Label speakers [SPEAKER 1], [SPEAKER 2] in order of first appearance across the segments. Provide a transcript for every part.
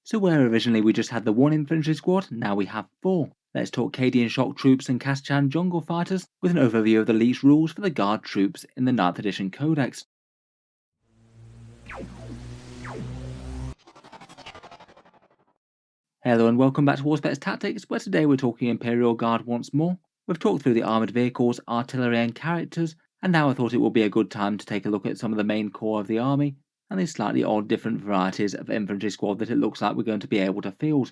[SPEAKER 1] So where originally we just had the one infantry squad, now we have 4. Let's talk Cadian Shock Troops and Catachan Jungle Fighters with an overview of the leaked rules for the Guard troops in the 9th edition Codex. Hello and welcome back to Warspets Tactics, where today we're talking Imperial Guard once more. We've talked through the armoured vehicles, artillery and characters, and now I thought it would be a good time to take a look at some of the main core of the army, and these slightly odd different varieties of infantry squad that it looks like we're going to be able to field.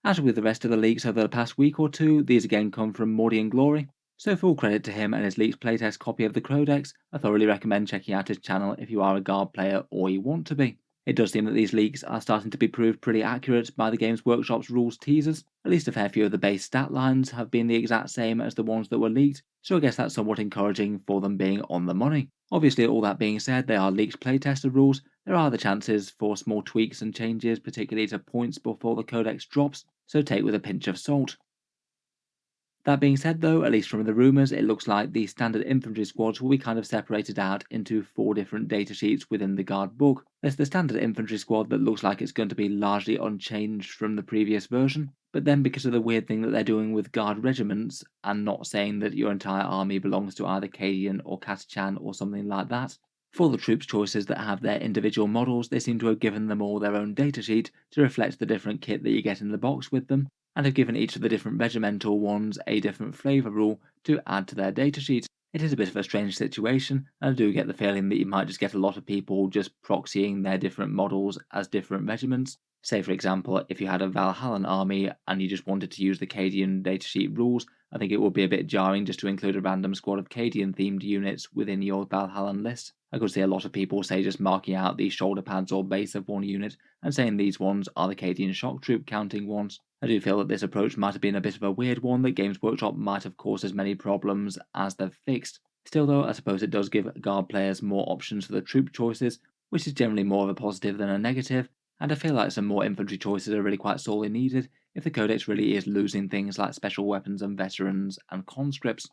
[SPEAKER 1] As with the rest of the leaks over the past week or two, these again come from Mordian Glory, so full credit to him and his leaked playtest copy of the Codex. I thoroughly recommend checking out his channel if you are a Guard player or you want to be. It does seem that these leaks are starting to be proved pretty accurate by the Games Workshop's rules teasers. At least a fair few of the base stat lines have been the exact same as the ones that were leaked, so I guess that's somewhat encouraging for them being on the money. Obviously, all that being said, they are leaked playtested rules. There are the chances for small tweaks and changes, particularly to points before the Codex drops, so take with a pinch of salt. That being said though, at least from the rumours, it looks like the standard infantry squads will be kind of separated out into 4 different datasheets within the Guard book. There's the standard infantry squad that looks like it's going to be largely unchanged from the previous version, but then because of the weird thing that they're doing with Guard regiments, and not saying that your entire army belongs to either Cadian or Catachan or something like that, for the troops choices that have their individual models, they seem to have given them all their own datasheet to reflect the different kit that you get in the box with them, and have given each of the different regimental ones a different flavour rule to add to their datasheet. It is a bit of a strange situation, and I do get the feeling that you might just get a lot of people just proxying their different models as different regiments. Say for example, if you had a Valhallan army and you just wanted to use the Cadian datasheet rules, I think it would be a bit jarring just to include a random squad of Cadian themed units within your Valhallan list. I could see a lot of people say just marking out the shoulder pads or base of one unit and saying these ones are the Cadian Shock Troop counting ones. I do feel that this approach might have been a bit of a weird one that Games Workshop might have caused as many problems as they've fixed. Still though, I suppose it does give Guard players more options for the troop choices, which is generally more of a positive than a negative, and I feel like some more infantry choices are really quite sorely needed if the Codex really is losing things like special weapons and veterans and conscripts.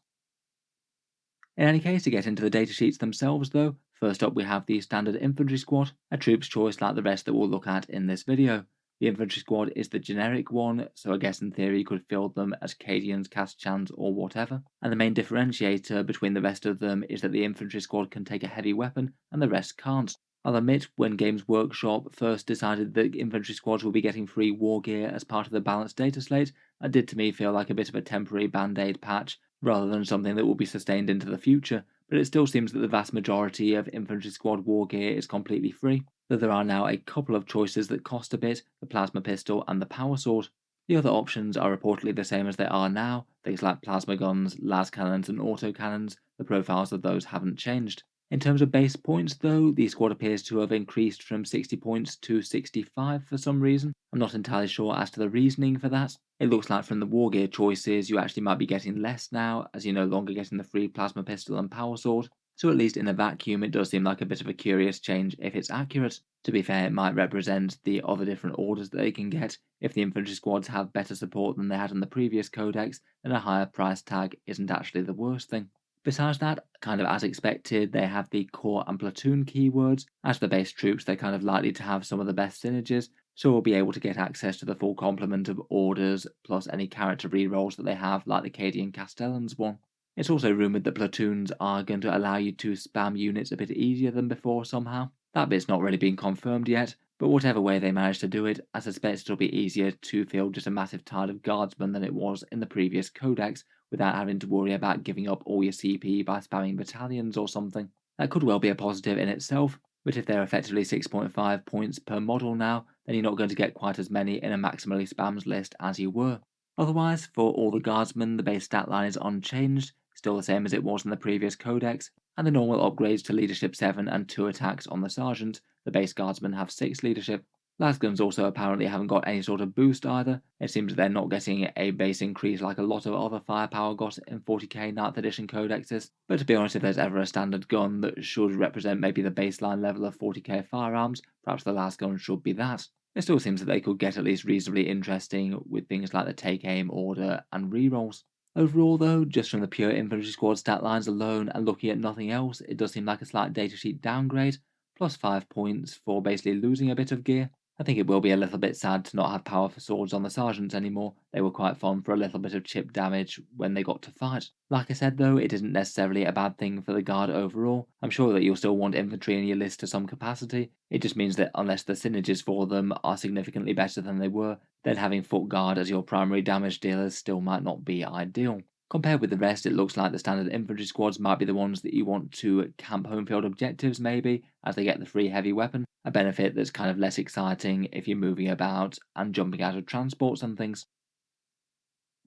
[SPEAKER 1] In any case, to get into the datasheets themselves though, first up we have the standard infantry squad, a troops choice like the rest that we'll look at in this video. The infantry squad is the generic one, so I guess in theory you could field them as Cadians, Catachans or whatever, and the main differentiator between the rest of them is that the infantry squad can take a heavy weapon and the rest can't. I'll admit, when Games Workshop first decided that infantry squads will be getting free war gear as part of the balanced data slate, that did to me feel like a bit of a temporary band-aid patch, rather than something that will be sustained into the future, but it still seems that the vast majority of infantry squad war gear is completely free, though there are now a couple of choices that cost a bit, the plasma pistol and the power sword. The other options are reportedly the same as they are now, things like plasma guns, las cannons and autocannons. The profiles of those haven't changed. In terms of base points though, the squad appears to have increased from 60 points to 65 for some reason. I'm not entirely sure as to the reasoning for that. It looks like from the war gear choices you actually might be getting less now, as you're no longer getting the free plasma pistol and power sword, so at least in a vacuum it does seem like a bit of a curious change if it's accurate. To be fair, it might represent the other different orders that they can get. If the infantry squads have better support than they had in the previous codex, then a higher price tag isn't actually the worst thing. Besides that, kind of as expected, they have the core and platoon keywords. As the base troops, they're kind of likely to have some of the best synergies, so we'll be able to get access to the full complement of orders, plus any character rerolls that they have, like the Cadian Castellans one. It's also rumoured that platoons are going to allow you to spam units a bit easier than before somehow. That bit's not really been confirmed yet, but whatever way they manage to do it, I suspect it'll be easier to field just a massive tide of guardsmen than it was in the previous codex, without having to worry about giving up all your CP by spamming battalions or something. That could well be a positive in itself, but if they're effectively 6.5 points per model now, then you're not going to get quite as many in a maximally spams list as you were. Otherwise, for all the guardsmen, the base stat line is unchanged, still the same as it was in the previous codex, and the normal upgrades to leadership 7 and 2 attacks on the sergeant. The base guardsmen have 6 leadership. Lasguns also apparently haven't got any sort of boost either. It seems that they're not getting a base increase like a lot of other firepower got in 40k 9th edition codexes. But to be honest, if there's ever a standard gun that should represent maybe the baseline level of 40k firearms, perhaps the Lasgun should be that. It still seems that they could get at least reasonably interesting with things like the take aim order and rerolls. Overall though, just from the pure infantry squad stat lines alone and looking at nothing else, it does seem like a slight datasheet downgrade, plus 5 points for basically losing a bit of gear. I think it will be a little bit sad to not have powerful swords on the sergeants anymore. They were quite fun for a little bit of chip damage when they got to fight. Like I said though, it isn't necessarily a bad thing for the guard overall. I'm sure that you'll still want infantry in your list to some capacity. It just means that unless the synergies for them are significantly better than they were, then having foot guard as your primary damage dealers still might not be ideal. Compared with the rest, it looks like the standard infantry squads might be the ones that you want to camp home field objectives maybe, as they get the free heavy weapon, a benefit that's kind of less exciting if you're moving about and jumping out of transports and things.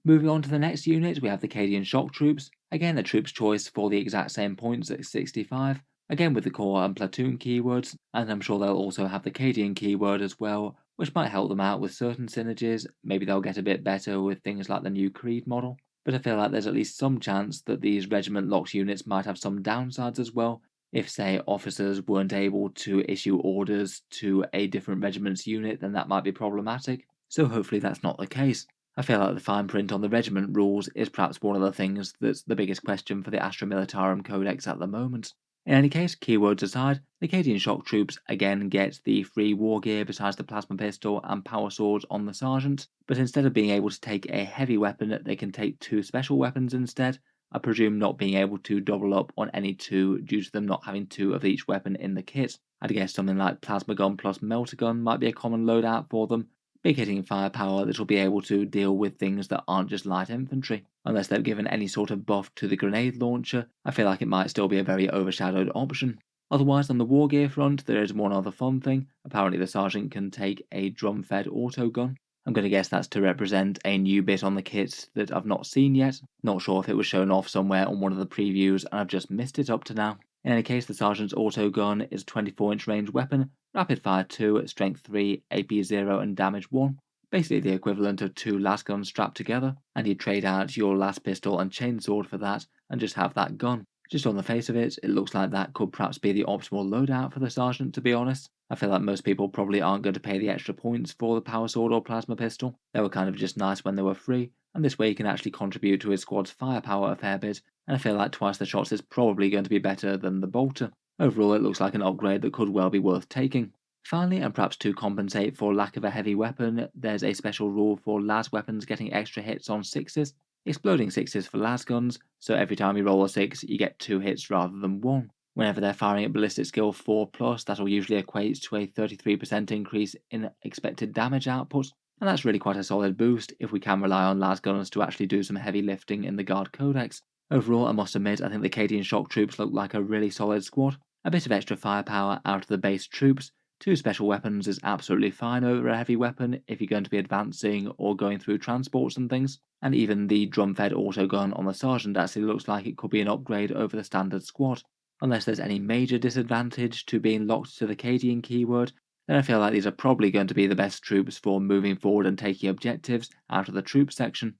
[SPEAKER 1] Moving on to the next unit, we have the Cadian Shock Troops, again a troops choice for the exact same points at 65, again with the corps and platoon keywords, and I'm sure they'll also have the Cadian keyword as well, which might help them out with certain synergies. Maybe they'll get a bit better with things like the new Creed model. But I feel like there's at least some chance that these regiment locks units might have some downsides as well. If, say, officers weren't able to issue orders to a different regiment's unit, then that might be problematic. So hopefully that's not the case. I feel like the fine print on the regiment rules is perhaps one of the things that's the biggest question for the Astra Militarum Codex at the moment. In any case, keywords aside, the Cadian Shock Troops again get the free war gear besides the plasma pistol and power swords on the sergeant, but instead of being able to take a heavy weapon, they can take 2 special weapons instead. I presume not being able to double up on any 2 due to them not having 2 of each weapon in the kit. I'd guess something like plasma gun plus melter gun might be a common loadout for them. Big hitting firepower that will be able to deal with things that aren't just light infantry. Unless they've given any sort of buff to the grenade launcher, I feel like it might still be a very overshadowed option. Otherwise, on the war gear front, there is one other fun thing. Apparently the sergeant can take a drum-fed autogun. I'm going to guess that's to represent a new bit on the kit that I've not seen yet. Not sure if it was shown off somewhere on one of the previews and I've just missed it up to now. In any case, the sergeant's autogun is a 24-inch range weapon, rapid fire 2, strength 3, AP 0 and damage 1. Basically the equivalent of 2 las guns strapped together, and you trade out your las pistol and chainsword for that and just have that gun. Just on the face of it, it looks like that could perhaps be the optimal loadout for the sergeant, to be honest. I feel like most people probably aren't going to pay the extra points for the power sword or plasma pistol. They were kind of just nice when they were free, and this way you can actually contribute to his squad's firepower a fair bit, and I feel like twice the shots is probably going to be better than the bolter. Overall, it looks like an upgrade that could well be worth taking. Finally, and perhaps to compensate for lack of a heavy weapon, there's a special rule for las weapons getting extra hits on 6s. Exploding 6s for las guns, so every time you roll a 6, you get 2 hits rather than 1. Whenever they're firing at ballistic skill 4+, that'll usually equate to a 33% increase in expected damage output, and that's really quite a solid boost if we can rely on las guns to actually do some heavy lifting in the Guard Codex. Overall, I must admit, I think the Cadian Shock Troops look like a really solid squad. A bit of extra firepower out of the base troops, 2 special weapons is absolutely fine over a heavy weapon if you're going to be advancing or going through transports and things, and even the drum-fed autogun on the sergeant actually looks like it could be an upgrade over the standard squad. Unless there's any major disadvantage to being locked to the Cadian keyword, then I feel like these are probably going to be the best troops for moving forward and taking objectives out of the troops section.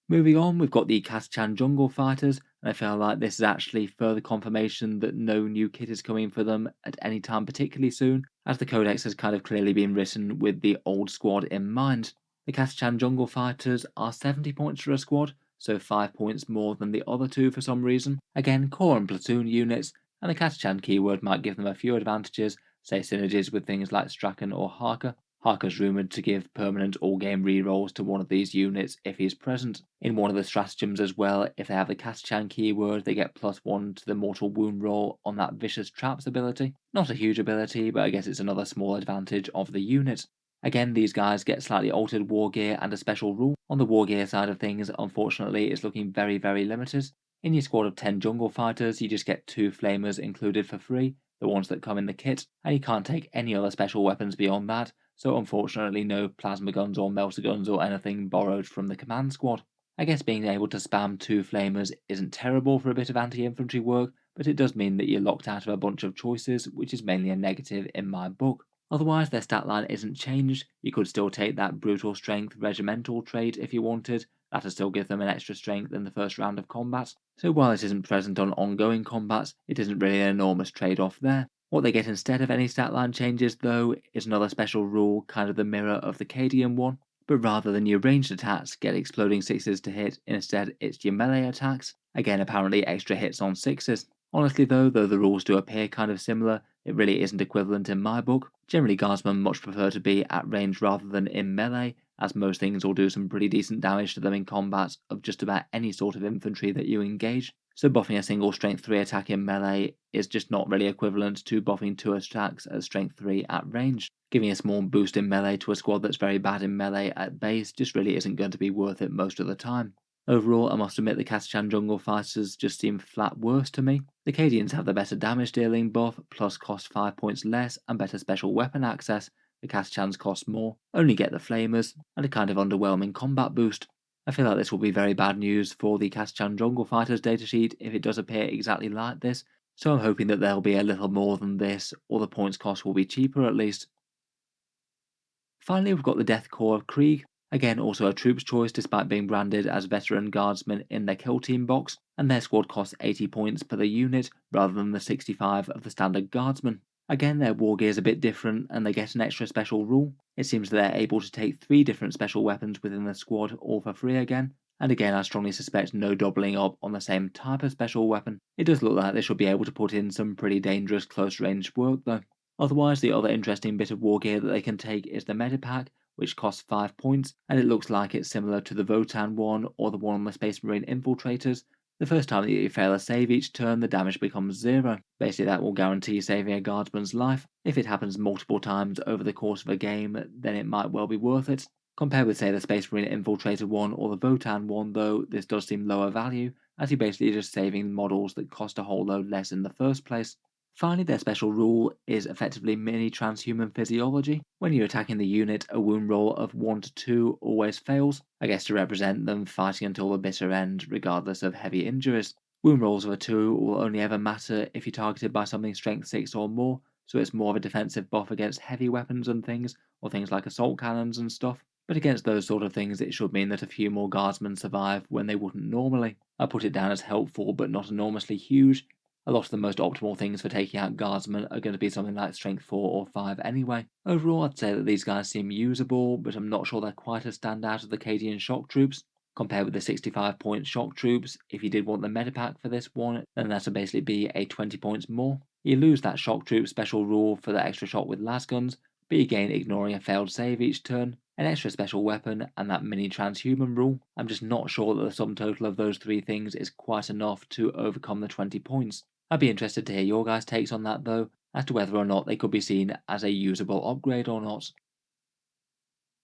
[SPEAKER 1] Moving on, we've got the Catachan Jungle Fighters, and I feel like this is actually further confirmation that no new kit is coming for them at any time particularly soon, as the Codex has kind of clearly been written with the old squad in mind. The Catachan Jungle Fighters are 70 points for a squad, so 5 points more than the other 2 for some reason. Again, core and platoon units, and the Catachan keyword might give them a few advantages, say synergies with things like Strachan or Harker. Harker's rumoured to give permanent all-game rerolls to one of these units if he's present. In one of the stratagems as well, if they have the Catachan keyword, they get +1 to the mortal wound roll on that Vicious Traps ability. Not a huge ability, but I guess it's another small advantage of the unit. Again, these guys get slightly altered war gear and a special rule. On the war gear side of things, unfortunately, it's looking very, very limited. In your squad of 10 jungle fighters, you just get 2 flamers included for free, the ones that come in the kit, and you can't take any other special weapons beyond that, so unfortunately no plasma guns or melter guns or anything borrowed from the command squad. I guess being able to spam 2 flamers isn't terrible for a bit of anti-infantry work, but it does mean that you're locked out of a bunch of choices, which is mainly a negative in my book. Otherwise, their stat line isn't changed. You could still take that brutal strength regimental trait if you wanted. That'll still give them an extra strength in the first round of combat. So while it isn't present on ongoing combats, it isn't really an enormous trade-off there. What they get instead of any stat line changes, though, is another special rule, kind of the mirror of the Cadian one, but rather than your ranged attacks get exploding 6s to hit, instead it's your melee attacks, again apparently extra hits on 6s. Honestly though the rules do appear kind of similar, it really isn't equivalent in my book. Generally guardsmen much prefer to be at range rather than in melee, as most things will do some pretty decent damage to them in combat of just about any sort of infantry that you engage. So buffing a single strength 3 attack in melee is just not really equivalent to buffing 2 attacks at strength 3 at range. Giving a small boost in melee to a squad that's very bad in melee at base just really isn't going to be worth it most of the time. Overall, I must admit the Catachan jungle fighters just seem flat worse to me. The Cadians have the better damage dealing buff, plus cost 5 points less and better special weapon access. The Catachans cost more, only get the flamers, and a kind of underwhelming combat boost. I feel like this will be very bad news for the Catachan jungle fighters datasheet if it does appear exactly like this, so I'm hoping that there'll be a little more than this, or the points cost will be cheaper at least. Finally, we've got the Death Korps of Krieg, again also a troops choice despite being branded as veteran guardsmen in their kill team box, and their squad costs 80 points per the unit rather than the 65 of the standard guardsmen. Again, their war gear is a bit different and they get an extra special rule. It seems that they're able to take 3 different special weapons within the squad all for free again, and again I strongly suspect no doubling up on the same type of special weapon. It does look like they should be able to put in some pretty dangerous close range work though. Otherwise, the other interesting bit of war gear that they can take is the Medipack, which costs 5 points, and it looks like it's similar to the Votan one or the one on the Space Marine Infiltrators. The first time that you fail a save each turn, the damage becomes 0. Basically, that will guarantee saving a guardsman's life. If it happens multiple times over the course of a game, then it might well be worth it. Compared with, say, the Space Marine Infiltrator one or the Votan one, though, this does seem lower value, as you're basically just saving models that cost a whole load less in the first place. Finally, their special rule is effectively mini transhuman physiology. When you're attacking the unit, a wound roll of 1 to 2 always fails, I guess to represent them fighting until the bitter end, regardless of heavy injuries. Wound rolls of a 2 will only ever matter if you're targeted by something strength 6 or more, so it's more of a defensive buff against heavy weapons and things, or things like assault cannons and stuff. But against those sort of things, it should mean that a few more guardsmen survive when they wouldn't normally. I put it down as helpful but not enormously huge. A lot of the most optimal things for taking out guardsmen are going to be something like strength 4 or 5 anyway. Overall, I'd say that these guys seem usable, but I'm not sure they're quite as standout as the Cadian Shock Troops. Compared with the 65-point Shock Troops, if you did want the Medipack for this one, then that'd basically be a 20 points more. You lose that Shock Troop special rule for the extra shot with las guns, but you gain ignoring a failed save each turn, an extra special weapon, and that mini transhuman rule. I'm just not sure that the sum total of those 3 things is quite enough to overcome the 20 points. I'd be interested to hear your guys' takes on that though, as to whether or not they could be seen as a usable upgrade or not.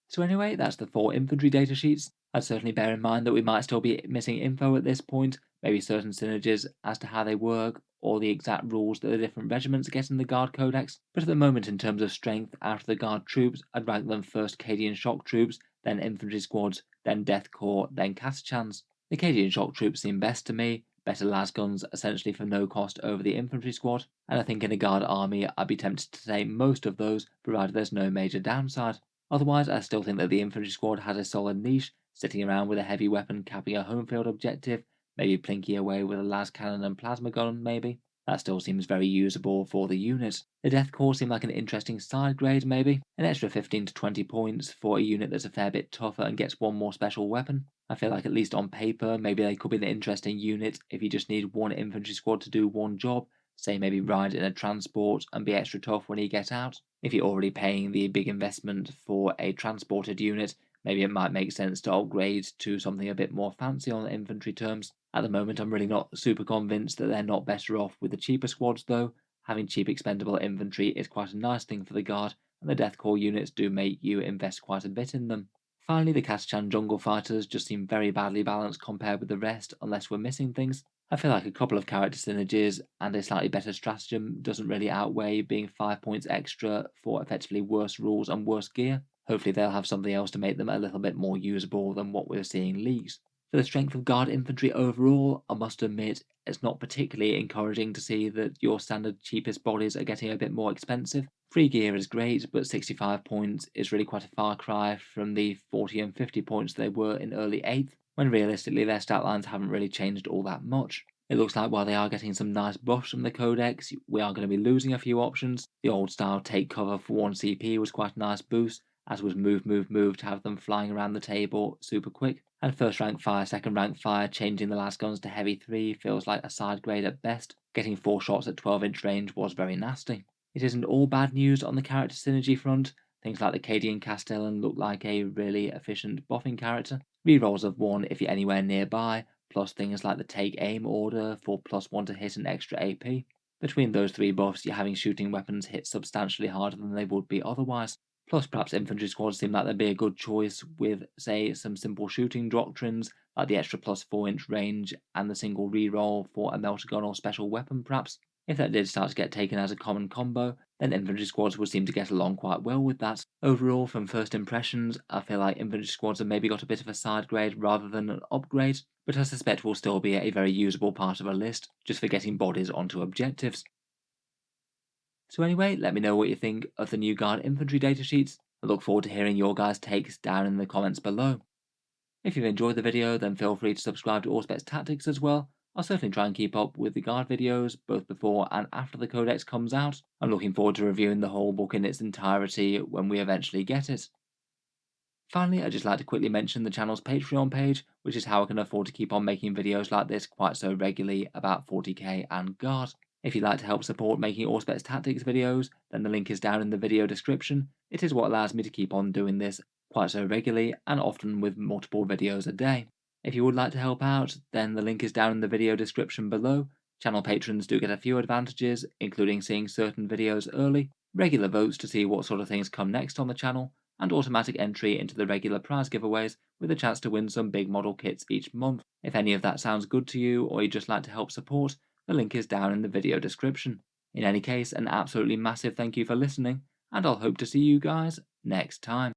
[SPEAKER 1] So anyway, that's the 4 infantry datasheets. I'd certainly bear in mind that we might still be missing info at this point, maybe certain synergies as to how they work, or the exact rules that the different regiments get in the Guard Codex, but at the moment in terms of strength out of the Guard troops, I'd rank them first Cadian Shock Troops, then Infantry Squads, then Death Korps, then Catachans. The Cadian Shock Troops seem best to me, better las guns essentially for no cost over the Infantry Squad, and I think in a Guard army I'd be tempted to take most of those, provided there's no major downside. Otherwise, I still think that the Infantry Squad has a solid niche, sitting around with a heavy weapon capping a home field objective, maybe plinky away with a las cannon and plasma gun maybe. That still seems very usable for the unit. The Death Korps seem like an interesting side grade maybe, an extra 15 to 20 points for a unit that's a fair bit tougher and gets one more special weapon. I feel like at least on paper, maybe they could be an interesting unit if you just need one infantry squad to do one job, say maybe ride in a transport and be extra tough when you get out. If you're already paying the big investment for a transported unit, maybe it might make sense to upgrade to something a bit more fancy on infantry terms. At the moment, I'm really not super convinced that they're not better off with the cheaper squads though. Having cheap expendable infantry is quite a nice thing for the Guard, and the Death Korps units do make you invest quite a bit in them. Finally, the Catachan jungle fighters just seem very badly balanced compared with the rest unless we're missing things. I feel like a couple of character synergies and a slightly better stratagem doesn't really outweigh being 5 points extra for effectively worse rules and worse gear. Hopefully they'll have something else to make them a little bit more usable than what we're seeing leaked. For the strength of Guard infantry overall, I must admit it's not particularly encouraging to see that your standard cheapest bodies are getting a bit more expensive. Free gear is great, but 65 points is really quite a far cry from the 40 and 50 points they were in early 8th, when realistically their stat lines haven't really changed all that much. It looks like while they are getting some nice buffs from the Codex, we are going to be losing a few options. The old style take cover for 1 CP was quite a nice boost, as was move to have them flying around the table super quick. And first rank fire, second rank fire, changing the las guns to heavy 3 feels like a side grade at best. Getting 4 shots at 12-inch range was very nasty. It isn't all bad news on the character synergy front. Things like the Cadian Castellan look like a really efficient buffing character. Rerolls of 1 if you're anywhere nearby, plus things like the Take Aim order for +1 to hit and extra AP. Between those 3 buffs, you're having shooting weapons hit substantially harder than they would be otherwise. Plus, perhaps Infantry Squad seem like they'd be a good choice with, say, some simple shooting doctrines, like the extra +4-inch range and the single reroll for a melter gun or special weapon, perhaps. If that did start to get taken as a common combo, then Infantry Squads would seem to get along quite well with that. Overall, from first impressions, I feel like Infantry Squads have maybe got a bit of a side grade rather than an upgrade, but I suspect will still be a very usable part of a list, just for getting bodies onto objectives. So anyway, let me know what you think of the new Guard infantry datasheets. I look forward to hearing your guys' takes down in the comments below. If you've enjoyed the video, then feel free to subscribe to Auspex Tactics as well. I'll certainly try and keep up with the Guard videos, both before and after the Codex comes out. I'm looking forward to reviewing the whole book in its entirety when we eventually get it. Finally, I'd just like to quickly mention the channel's Patreon page, which is how I can afford to keep on making videos like this quite so regularly about 40k and Guard. If you'd like to help support making Auspex Tactics videos, then the link is down in the video description. It is what allows me to keep on doing this quite so regularly and often with multiple videos a day. If you would like to help out, then the link is down in the video description below. Channel patrons do get a few advantages, including seeing certain videos early, regular votes to see what sort of things come next on the channel, and automatic entry into the regular prize giveaways with a chance to win some big model kits each month. If any of that sounds good to you, or you'd just like to help support, the link is down in the video description. In any case, an absolutely massive thank you for listening, and I'll hope to see you guys next time.